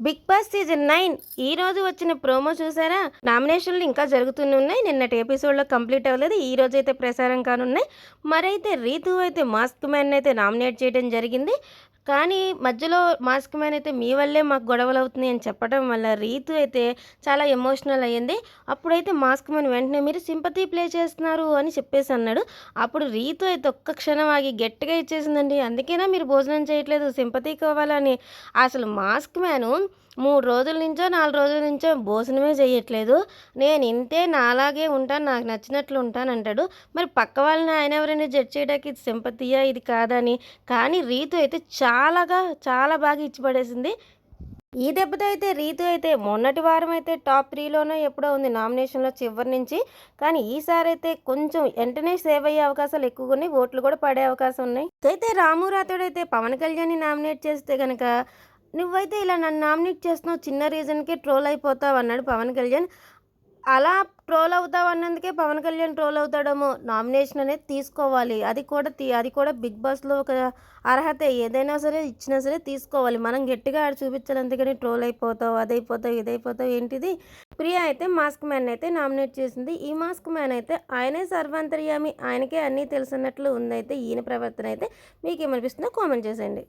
Big boss season 9 ఈ రోజు వచ్చిన ప్రోమో చూసారా? నామినేషన్లు ఇంకా జరుగుతూనే ఉన్నాయి. నిన్నటి ఎపిసోడ్లో కంప్లీట్ అవ్వలేదు. ఈ రోజు అయితే ప్రసారం కానున్నాయి. మరైతే రీతు అయితే మాస్క్ మ్యాన్ అయితే నామినేట్ చేయడం జరిగింది. కానీ మధ్యలో మాస్క్ మ్యాన్ అయితే మీ వల్లే మాకు గొడవలు అవుతున్నాయి అని చెప్పడం వల్ల రీతు అయితే చాలా ఎమోషనల్ అయ్యింది. అప్పుడైతే మాస్క్ మ్యాన్ వెంటనే మీరు సింపతి ప్లే చేస్తున్నారు అని చెప్పేసి అన్నాడు. అప్పుడు రీతు అయితే ఒక్క క్షణం ఆగి గట్టిగా ఇచ్చేసిందండి. అందుకేనా మీరు భోజనం చేయట్లేదు సింపతి కావాలని. అసలు మాస్క్ మ్యాను 3 రోజుల నుంచో 4 రోజుల నుంచో భోజనమే చేయట్లేదు. నేను ఇంతే నాలాగే ఉంటాను, నాకు నచ్చినట్లు ఉంటానంటాడు. మరి పక్క వాళ్ళని ఆయన ఎవరైనా జడ్జ్ చేయడానికి ఇది సింపతియా ఇది కాదా అని. కానీ రీతు అయితే చాలా బాగా ఇచ్చి పడేసింది. ఈ దెబ్బతో అయితే రీతు అయితే మొన్నటి వారం అయితే టాప్ 3లోనో ఎప్పుడో ఉంది నామినేషన్లో చివరి నుంచి. కానీ ఈసారి అయితే కొంచెం వెంటనే సేవ్ అయ్యే అవకాశాలు ఎక్కువగా ఉన్నాయి. ఓట్లు కూడా పడే అవకాశం ఉన్నాయి. అయితే రాము రాథోడైతే పవన్ కళ్యాణ్ని నామినేట్ చేస్తే కనుక నువ్వైతే ఇలా నన్ను నామినేట్ చేస్తున్నావు, చిన్న రీజన్కే ట్రోల్ అయిపోతావు అన్నాడు పవన్ కళ్యాణ్. అలా ట్రోల్ అవుతావు అన్నందుకే పవన్ కళ్యాణ్ ట్రోల్ అవుతాడేమో. నామినేషన్ అనేది తీసుకోవాలి, అది కూడా బిగ్ బాస్లో ఒక అర్హత. ఏదైనా సరే ఇచ్చినా సరే తీసుకోవాలి. మనం గట్టిగా ఆడ చూపించాలి, అంతేగాని ట్రోల్ అయిపోతావు, అదైపోతావు, ఇదైపోతావు ఏంటిది. ప్రియా అయితే మాస్క్ మ్యాన్ అయితే నామినేట్ చేసింది. ఈ మాస్క్ మ్యాన్ అయితే ఆయనే సర్వాంతర్యామి, ఆయనకే అన్నీ తెలుసున్నట్లు ఉందైతే ఈయన ప్రవర్తన అయితే. మీకేమనిపిస్తుందో కామెంట్ చేసేయండి.